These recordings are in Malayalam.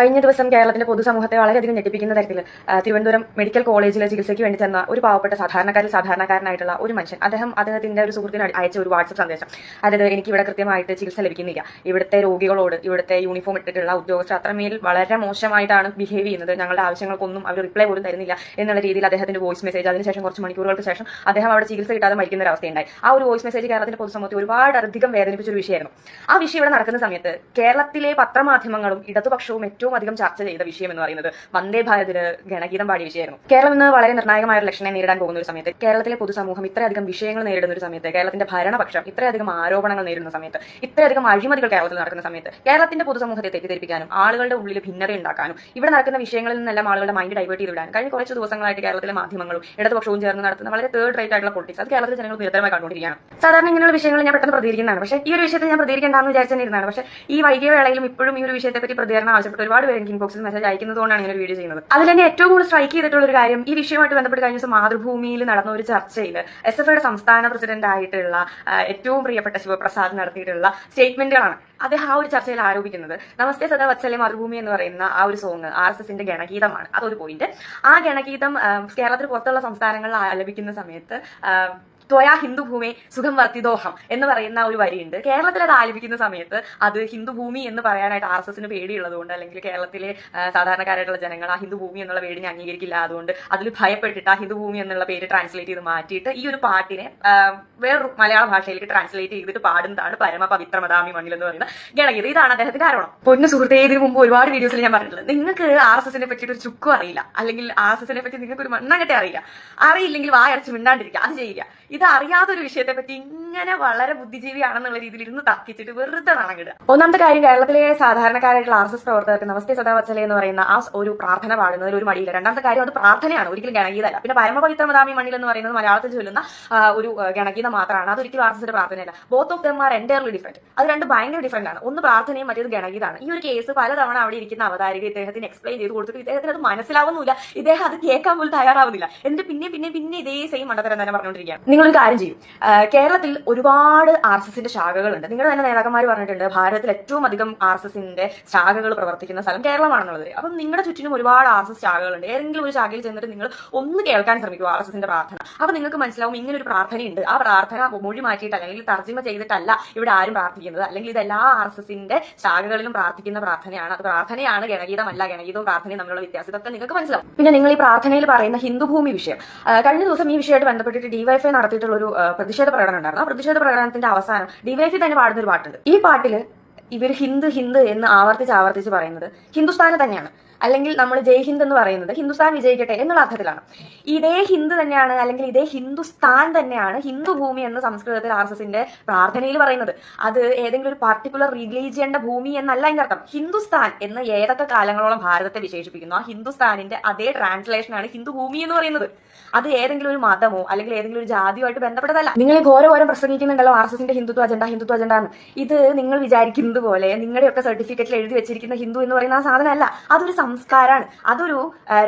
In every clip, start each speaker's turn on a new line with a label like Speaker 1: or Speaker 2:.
Speaker 1: കഴിഞ്ഞ ദിവസം കേരളത്തിന്റെ പൊതുസമൂഹത്തെ വളരെയധികം ഞെട്ടിപ്പിക്കുന്ന തരത്തിൽ തിരുവനന്തപുരം മെഡിക്കൽ കോളേജിലെ ചികിത്സയ്ക്ക് വേണ്ടി ചെന്ന ഒരു പാവപ്പെട്ട സാധാരണക്കാരനായിട്ടുള്ള ഒരു മനുഷ്യൻ അദ്ദേഹത്തിന്റെ ഒരു സുഹൃത്തിന് അയച്ച ഒരു വാട്സ്ആപ്പ് സന്ദേശം. അതായത് എനിക്ക് ഇവിടെ കൃത്യമായിട്ട് ചികിത്സ ലഭിക്കുന്നില്ല, ഇവിടുത്തെ രോഗികളോട് ഇവിടുത്തെ യൂണിഫോം ഇട്ടിട്ടുള്ള ഉദ്യോഗസ്ഥർ അത്രമേൽ വളരെ മോശമായിട്ടാണ് ബിഹേവ് ചെയ്യുന്നത്, ഞങ്ങളുടെ ആവശ്യങ്ങൾക്കൊന്നും അവർ റിപ്ലൈ പോലും തരുന്നില്ല എന്നുള്ള രീതിയിൽ അദ്ദേഹത്തിന്റെ വോയിസ് മെസ്സേജ്. അതിനുശേഷം കുറച്ച് മണിക്കൂറുകൾക്ക് ശേഷം അദ്ദേഹം അവിടെ ചികിത്സ കിട്ടാതെ മരിക്കുന്ന ഒരു അവസ്ഥയുണ്ടായി. ആ ഒരു വോയിസ് മെസ്സേജ് കേരളത്തിന്റെ പൊതുസമൂഹത്തെ ഒരുപാട് അധികം വേദനിപ്പിച്ച ഒരു വിഷയമായിരുന്നു. ആ വിഷയം ഇവിടെ നടക്കുന്ന സമയത്ത് കേരളത്തിലെ പത്രമാധ്യമങ്ങളും ഇടതുപക്ഷവും ഏറ്റവും അധികം ചർച്ച ചെയ്ത വിഷയം എന്ന് പറയുന്നത് വന്ദേ ഭാരതിന് ഗണഗീതം പാടിയ വിഷയമായിരുന്നു. കേരളം ഇന്ന് വളരെ നിർണായകമായ ഒരു ഇലക്ഷനെ നേരിടാൻ പോകുന്ന ഒരു സമയത്ത്, കേരളത്തിലെ പൊതുസമൂഹം ഇത്രയധികം വിഷയങ്ങൾ നേരിടുന്ന ഒരു സമയത്ത്, കേരളത്തിന്റെ ഭരണപക്ഷം ഇത്രയധികം ആരോപണങ്ങൾ നേരിടുന്ന സമയത്ത്, ഇത്രയധികം അഴിമതികൾ കേരളത്തിൽ നടക്കുന്ന സമയത്ത്, കേരളത്തിന്റെ പൊതുസമൂഹത്തെ തെറ്റിദ്ധരിപ്പിക്കാനും ആളുകളുടെ ഉള്ളിൽ ഭിന്നത ഉണ്ടാക്കാനും ഇവിടെ നടക്കുന്ന വിഷയങ്ങളിൽ നിന്നെല്ലാം ആളുകളുടെ മൈൻഡ് ഡൈവേർട്ട് ചെയ്ത് വിടാനും കഴിഞ്ഞ കുറച്ച് ദിവസങ്ങളായിട്ട് കേരളത്തിലെ മാധ്യമങ്ങളും ഇടതുപക്ഷവും ചേർന്ന് നടത്തുന്ന വളരെ തേർഡ് റേറ്റ് ആയിട്ടുള്ള പൊളിറ്റിക്സ് അത് കേരളത്തിലെ ജനങ്ങൾ നിരന്തരമായി കണ്ടുകൊണ്ടിരിക്കുകയാണ്. സാധാരണ ഇങ്ങനെയുള്ള വിഷയങ്ങൾ ഞാൻ പെട്ടെന്ന് പ്രതികരിക്കുന്നതാണ്, പക്ഷേ ഈ ഒരു വിഷയത്തിൽ ഞാൻ പ്രതികരിക്കേണ്ടെന്ന് വിചാരിച്ചിരുന്നതാണ്. പക്ഷേ ഈ വൈകിയ വേളയിലും ഇപ്പോഴും ഈ ഒരു വിഷയത്തെപ്പറ്റി പ്രതികരണം ആവശ്യപ്പെട്ട് ഒരുപാട് പേര് എനിക്ക് ഇൻബോക്സിൽ മെസ്സേജ് അയക്കുന്നതുകൊണ്ടാണ് ഇങ്ങനെ വീഡിയോ ചെയ്യുന്നത്. അതിൽ തന്നെ ഏറ്റവും കൂടുതൽ സ്ട്രൈക്ക് ചെയ്തിട്ടുള്ള ഒരു കാര്യം, ഈ വിഷയമായിട്ട് ബന്ധപ്പെട്ട് കഴിഞ്ഞ ദിവസം മാതൃഭൂമിയിൽ നടന്ന ഒരു ചർച്ചയിൽ SFIയുടെ സംസ്ഥാന പ്രസിഡന്റ് ആയിട്ടുള്ള ഏറ്റവും പ്രിയപ്പെട്ട ശിവപ്രസാദ് നടത്തിയിട്ടുള്ള സ്റ്റേറ്റ്മെന്റുകളാണ്. അദ്ദേഹം ആ ഒരു ചർച്ചയിൽ ആരോപിക്കുന്നത് നമസ്തേ സദാ വത്സലെ മാതൃഭൂമി എന്ന് പറയുന്ന ആ ഒരു സോങ് RSSന്റെ ഗണഗീതമാണ്. അതൊരു പോയിന്റ്. ആ ഗണഗീതം കേരളത്തിൽ പുറത്തുള്ള സംസ്ഥാനങ്ങളിൽ ആലപിക്കുന്ന സമയത്ത് ത്വയാ ഹിന്ദുഭൂമി സുഖം വർത്തിദോഹം എന്ന് പറയുന്ന ഒരു വരിയുണ്ട്. കേരളത്തിൽ അത് ആലപിക്കുന്ന സമയത്ത് അത് ഹിന്ദുഭൂമി എന്ന് പറയാനായിട്ട് RSSന് പേടിയുള്ളതുകൊണ്ട്, അല്ലെങ്കിൽ കേരളത്തിലെ സാധാരണക്കാരായിട്ടുള്ള ജനങ്ങൾ ആ ഹിന്ദുഭൂമി എന്നുള്ള പേരിനെ അംഗീകരിക്കില്ല, അതുകൊണ്ട് അതിൽ ഭയപ്പെട്ടിട്ട് ആ ഹിന്ദുഭൂമി എന്നുള്ള പേര് ട്രാൻസ്ലേറ്റ് ചെയ്ത് മാറ്റിയിട്ട് ഈ ഒരു പാട്ടിനെ വേറൊരു മലയാള ഭാഷയിലേക്ക് ട്രാൻസ്ലേറ്റ് ചെയ്തിട്ട് പാടുന്നതാണ് പരമപവിത്രമദാമി മണ്ണിൽ എന്ന് പറയുന്ന ഗണഗീതം. ഇതാണ് അദ്ദേഹത്തിന്റെ ആരോപണം. പൊന്നു സുഹൃത്തേ, ഇതിനു മുമ്പ് ഒരുപാട് വീഡിയോസിൽ ഞാൻ പറഞ്ഞിട്ടുള്ളത്, നിങ്ങൾക്ക് RSSനെ പറ്റിയിട്ട് ഒരു ചുക്കും അറിയില്ല, അല്ലെങ്കിൽ RSSനെ പറ്റി നിങ്ങൾക്ക് ഒരു മണ്ണാങ്കട്ടെ അറിയില്ലെങ്കിൽ വായടച്ച് മിണ്ടാണ്ടിരിക്കുക, അത് ചെയ്യുക. ഇത് അറിയാത്തൊരു വിഷയത്തെ പറ്റി ഇങ്ങനെ വളരെ ബുദ്ധിജീവിയാണെന്നുള്ള രീതിയിൽ ഇരുന്ന് തർക്കിച്ചിട്ട് വെറുതെ നടങ്ങിടുക. ഒന്നാമത്തെ കാര്യം, കേരളത്തിലെ സാധാരണക്കാരായിട്ടുള്ള RSS പ്രവർത്തകർക്ക് നമസ്തേ സദാ വത്സലെ എന്ന് പറയുന്ന ആ ഒരു പ്രാർത്ഥന പാടുന്നതിൽ ഒരു മടിയില്ല. രണ്ടാമത്തെ കാര്യം, അത് പ്രാർത്ഥനയാണ്, ഒരിക്കലും ഗണഗീതമല്ല. പിന്നെ പരമപവിത്രമദാമി മണ്ണിൽ എന്ന് പറയുന്നത് മലയാളത്തിൽ ചൊല്ലുന്ന ഒരു ഗണഗീതം മാത്രമാണ്, അതൊരിക്കലും RSSന്റെ പ്രാർത്ഥനയല്ല. Both of them are entirely different. അത് രണ്ട് ഭയങ്കര ഡിഫറെന്റ് ആണ്. ഒന്ന് പ്രാർത്ഥനയും മറ്റേത് ഗണഗീതമാണ്. ഈ ഒരു കേസ് പലതവണ അവിടെ ഇരിക്കുന്ന അവതാരിക ഇദ്ദേഹത്തിന് എക്സ്പ്ലെയിൻ ചെയ്ത് കൊടുത്തിട്ട് ഇദ്ദേഹത്തിന് അത് മനസ്സിലാവുന്നില്ല, ഇദ്ദേഹം അത് കേൾക്കാൻ പോലും തയ്യാറാവുന്നില്ല. എന്നിട്ട് പിന്നെ ഇതേ സെയിം മണ്ടത്തരം തന്നെ പറഞ്ഞുകൊണ്ടിരിക്കുകയാണ്. നിങ്ങളൊരു കാര്യം ചെയ്യും, കേരളത്തിൽ ഒരുപാട് RSSന്റെ ശാഖകളുണ്ട്. നിങ്ങളുടെ തന്നെ നേതാക്കന്മാർ പറഞ്ഞിട്ടുണ്ട് ഭാരതത്തിൽ ഏറ്റവും അധികം RSSന്റെ ശാഖകൾ പ്രവർത്തിക്കുന്ന സ്ഥലം കേരളമാണെന്നുള്ളത്. അപ്പം നിങ്ങളുടെ ചുറ്റിനും ഒരുപാട് RSS ശാഖകളുണ്ട്. ഏതെങ്കിലും ഒരു ശാഖയിൽ ചെന്നിട്ട് നിങ്ങൾ ഒന്ന് കേൾക്കാൻ ശ്രമിക്കുക RSSന്റെ പ്രാർത്ഥന. അപ്പൊ നിങ്ങൾക്ക് മനസ്സിലാവും ഇങ്ങനെ ഒരു പ്രാർത്ഥനയുണ്ട്. ആ പ്രാർത്ഥന മൊഴി മാറ്റിയിട്ടല്ല, അല്ലെങ്കിൽ തർജ്ജിമ ചെയ്തിട്ടല്ല ഇവിടെ ആരും പ്രാർത്ഥിക്കുന്നത്, അല്ലെങ്കിൽ ഇതെല്ലാ RSSന്റെ ശാഖകളിലും പ്രാർത്ഥിക്കുന്ന പ്രാർത്ഥനയാണ്. അത് പ്രാർത്ഥനയാണ്, ഗണഗീതമല്ല. ഗണഗീതവും പ്രാർത്ഥനയും തമ്മിലുള്ള വ്യത്യാസം ഇതൊക്കെ നിങ്ങൾക്ക് മനസ്സിലാവും. പിന്നെ നിങ്ങൾ ഈ പ്രാർത്ഥനയിൽ പറയുന്ന ഹിന്ദുഭൂമി വിഷയം, കഴിഞ്ഞ ദിവസം ഈ വിഷയമായിട്ട് ബന്ധപ്പെട്ടിട്ട് DYFI നടത്തിയിട്ടുള്ള ഒരു പ്രതിഷേധ പ്രകടനം ഉണ്ടായിരുന്നു. ആ പ്രതിഷേധ പ്രകടനത്തിന്റെ അവസാനം DYFI തന്നെ പാടുന്ന ഒരു പാട്ടുണ്ട്. ഈ പാട്ടില് ഇവർ ഹിന്ദ് എന്ന് ആവർത്തിച്ച് പറയുന്നത് ഹിന്ദുസ്ഥാനെ തന്നെയാണ്, അല്ലെങ്കിൽ നമ്മൾ ജയ് ഹിന്ദ് എന്ന് പറയുന്നത് ഹിന്ദുസ്ഥാൻ വിജയിക്കട്ടെ എന്നുള്ള അർത്ഥത്തിലാണ്. ഇതേ ഹിന്ദ് തന്നെയാണ്, അല്ലെങ്കിൽ ഇതേ ഹിന്ദുസ്ഥാൻ തന്നെയാണ് ഹിന്ദുഭൂമി എന്ന് സംസ്കൃതത്തിൽ RSSന്റെ പ്രാർത്ഥനയിൽ പറയുന്നത്. അത് ഏതെങ്കിലും ഒരു പർട്ടിക്കുലർ റിലീജിയന്റെ ഭൂമി എന്നല്ല അതിന്റെ അർത്ഥം. ഹിന്ദുസ്ഥാൻ എന്ന് ഏതൊക്കെ കാലങ്ങളോളം ഭാരതത്തെ വിശേഷിപ്പിക്കുന്നു, ആ ഹിന്ദുസ്ഥാനിന്റെ അതേ ട്രാൻസ്ലേഷനാണ് ഹിന്ദുഭൂമി എന്ന് പറയുന്നത്. അത് ഏതെങ്കിലും ഒരു മതമോ അല്ലെങ്കിൽ ഏതെങ്കിലും ഒരു ജാതിയുമായിട്ട് ബന്ധപ്പെട്ടതല്ല. നിങ്ങൾ ഘോരം പ്രസംഗിക്കുന്നുണ്ടല്ലോ RSSന്റെ ഹിന്ദുത്വ അജണ്ട എന്ന്. ഇത് നിങ്ങൾ വിചാരിക്കുന്നത് പോലെ നിങ്ങളുടെയൊക്കെ സർട്ടിഫിക്കറ്റിൽ എഴുതി വെച്ചിരിക്കുന്ന ഹിന്ദു എന്ന് പറയുന്ന ആ സാധനമല്ല. അതൊരു സംസ്കാരമാണ്, അതൊരു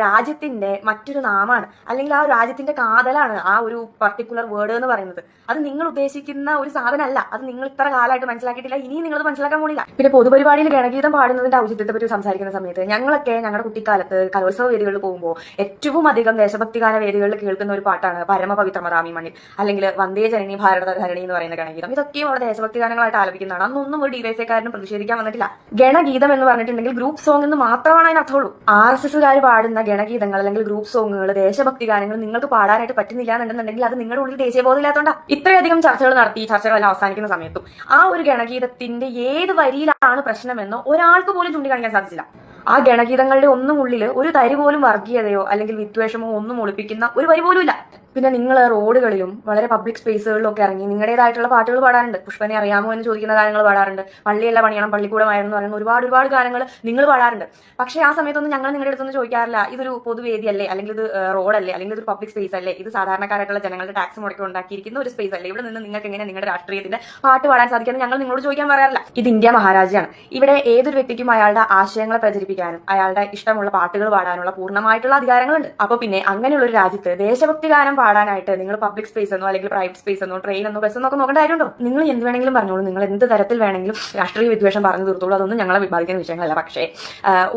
Speaker 1: രാജ്യത്തിന്റെ മറ്റൊരു നാമാണ്, അല്ലെങ്കിൽ ആ രാജ്യത്തിന്റെ കാതലാണ് ആ ഒരു പർട്ടിക്കുലർ വേർഡ് എന്ന് പറയുന്നത്. അത് നിങ്ങൾ ഉദ്ദേശിക്കുന്ന ഒരു സാധനമല്ല. അത് നിങ്ങൾ ഇത്ര കാലമായിട്ട് മനസ്സിലാക്കിയിട്ടില്ല, ഇനിയും നിങ്ങൾ മനസ്സിലാക്കാൻ പോണില്ല. പിന്നെ പൊതുപരിപാടിയിൽ ഗണഗീതം പാടുന്നതിന്റെ ഔചിത്യത്തെ പറ്റി സംസാരിക്കുന്ന സമയത്ത് ഞങ്ങളൊക്കെ ഞങ്ങളുടെ കുട്ടിക്കാലത്ത് കലോത്സവ വേദികളിൽ പോകുമ്പോൾ ഏറ്റവും അധികം ദേശഭക്തിഗാന വേദികളിൽ കേൾക്കുന്ന ഒരു പാട്ടാണ് പരമപവിത്രമദാമി മണ്ണിൽ, അല്ലെങ്കിൽ വന്ദേ ജനനി ഭാരത ധരണി എന്ന് പറയുന്ന ഗണഗീതം. ഇതൊക്കെയും അവിടെ ദേശഭക്തി ഗാനങ്ങളായിട്ട് ആലപിക്കുന്നതാണ്. അന്നൊന്നും ഒരു DYFIക്കാരനും പ്രതിഷേധിക്കാൻ വന്നിട്ടില്ല. ഗണഗീതം എന്ന് പറഞ്ഞിട്ടുണ്ടെങ്കിൽ ഗ്രൂപ്പ് സോങ് എന്ന് മാത്രമാണ് അതിനർത്ഥമുള്ളൂ. RSSകാർ പാടുന്ന ഗണഗീതങ്ങൾ അല്ലെങ്കിൽ ഗ്രൂപ്പ് സോങ്ങുകൾ, ദേശഭക്തി ഗാനങ്ങൾ നിങ്ങൾക്ക് പാടാനായിട്ട് പറ്റുന്നില്ല എന്നുണ്ടെന്നുണ്ടെങ്കിൽ അത് നിങ്ങളുടെ ഉള്ളിൽ ദേശീയബോധമില്ലാത്തതുകൊണ്ടാണ്. ഇത്രയധികം ചർച്ചകൾ നടത്തി ചർച്ചകളെല്ലാം അവസാനിക്കുന്ന സമയത്തും ആ ഒരു ഗണഗീതത്തിന്റെ ഏത് വരിയിലാണ് പ്രശ്നമെന്നോ ഒരാൾക്ക് പോലും ചൂണ്ടിക്കാണിക്കാൻ സാധിച്ചില്ല. ആ ഗണഗീതങ്ങളുടെ ഒന്നും ഉള്ളിൽ ഒരു തരി പോലും വർഗീയതയോ അല്ലെങ്കിൽ വിദ്വേഷമോ ഒന്നും ഒളിപ്പിക്കുന്ന ഒരു വരി പോലും ഇല്ല. പിന്നെ നിങ്ങൾ റോഡുകളിലും വളരെ പബ്ലിക് സ്പേസുകളിലും ഒക്കെ ഇറങ്ങി നിങ്ങളുടേതായിട്ടുള്ള പാട്ടുകൾ പാടാറുണ്ട്. പുഷ്പനെ അറിയാമോ എന്ന് ചോദിക്കുന്ന ഗാനങ്ങൾ പാടാറുണ്ട്. പള്ളിയല്ല പണിയണം പള്ളിക്കൂടമായിരുന്നു പറയുന്ന ഒരുപാട് ഗാനങ്ങൾ നിങ്ങൾ പാടാറുണ്ട്. പക്ഷേ ആ സമയത്തൊന്നും ഞങ്ങൾ നിങ്ങളുടെ അടുത്തൊന്നും ചോദിക്കാറില്ല, ഇതൊരു പൊതുവേദിയല്ലേ, അല്ലെങ്കിൽ ഇത് റോഡല്ലേ, അല്ലെങ്കിൽ ഇതൊരു പബ്ലിക് സ്പേസ് അല്ലേ, ഇത് സാധാരണക്കാരായിട്ടുള്ള ജനങ്ങളുടെ ടാക്സ് മുടക്കി ഉണ്ടാക്കിയിരിക്കുന്ന ഒരു സ്പേസ് അല്ലേ, ഇവിടെ നിന്ന് നിങ്ങൾക്ക് എങ്ങനെ നിങ്ങളുടെ രാഷ്ട്രീയത്തിന്റെ പാട്ട് പാടാൻ സാധിക്കുമെന്ന് ഞങ്ങൾ നിങ്ങളോട് ചോദിക്കാൻ പറയാറില്ല. ഇത് ഇന്ത്യ മഹാരാജ്യമാണ്. ഇവിടെ ഏതൊരു വ്യക്തിക്കും അയാളുടെ ആശയങ്ങളെ പ്രചരിപ്പിക്കാനും അയാളുടെ ഇഷ്ടമുള്ള പാട്ടുകൾ പാടാനുള്ള പൂർണ്ണമായിട്ടുള്ള അധികാരങ്ങളുണ്ട്. അപ്പൊ പിന്നെ അങ്ങനെയുള്ള ഒരു രാജ്യത്ത് ദേശഭക്തി ഗാനം പാടാനായിട്ട് നിങ്ങൾ പബ്ലിക് സ്പേസ് എന്നോ അല്ലെങ്കിൽ പ്രൈവറ്റ് സ്പേസ് എന്നോ ട്രെയിൻ എന്നോ ബസ് എന്നൊക്കെ നോക്കേണ്ട കാര്യമുണ്ടോ? നിങ്ങൾ എന്ത് വേണമെങ്കിലും പറഞ്ഞോളൂ, നിങ്ങൾ എന്ത് തരത്തിൽ വേണമെങ്കിലും രാഷ്ട്രീയ വിദ്വേഷം പറഞ്ഞു തീർത്തോളൂ, അതൊന്നും ഞങ്ങളെ ബാധിക്കുന്ന വിഷയങ്ങളല്ല. പക്ഷേ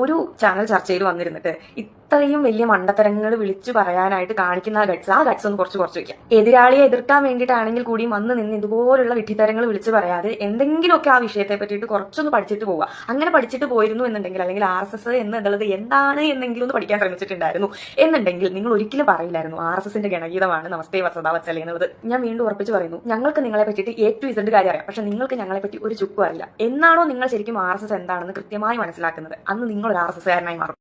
Speaker 1: ഒരു ചാനൽ ചർച്ചയിൽ വന്നിരുന്നിട്ട് ഇത്രയും വലിയ മണ്ടത്തരങ്ങൾ വിളിച്ചു പറയാനായിട്ട് കാണിക്കുന്ന ആ ഗട്സ് ഒന്ന് കുറച്ച് വെക്കാം. എതിരാളിയെ എതിർക്കാൻ വേണ്ടിയിട്ടാണെങ്കിൽ കൂടിയും വന്ന് നിന്ന് ഇതുപോലുള്ള വിഡ്ഢിത്തരങ്ങൾ വിളിച്ചു പറയാതെ എന്തെങ്കിലുമൊക്കെ ആ വിഷയത്തെ പറ്റിയിട്ട് കുറച്ചൊന്ന് പഠിച്ചിട്ട് പോവുക. അങ്ങനെ പഠിച്ചിട്ട് പോയിരുന്നു എന്നുണ്ടെങ്കിൽ, അല്ലെങ്കിൽ RSS എന്നുള്ളത് എന്താണ് എന്നെങ്കിലും ഒന്ന് പഠിക്കാൻ ശ്രമിച്ചിട്ടുണ്ടായിരുന്നു എന്നുണ്ടെങ്കിൽ നിങ്ങൾ ഒരിക്കലും പറയില്ലായിരുന്നു RSSന്റെ ഗണഗീതമാണ് നമസ്തേ വസതാ വത്സലേ എന്നുള്ളത്. ഞാൻ വീണ്ടും ഉറപ്പിച്ച് പറയുന്നു, ഞങ്ങൾക്ക് നിങ്ങളെ പറ്റിയിട്ട് A to Z കാര്യം അറിയാം, പക്ഷെ നിങ്ങൾക്ക് ഞങ്ങളെ പറ്റി ഒരു ചുക്കും അറിയില്ല. എന്നാണോ നിങ്ങൾ ശരിക്കും RSS എന്താണെന്ന് കൃത്യമായി മനസ്സിലാക്കുന്നത്, അന്ന് നിങ്ങൾ ഒരു RSS കാരനായി മാറും.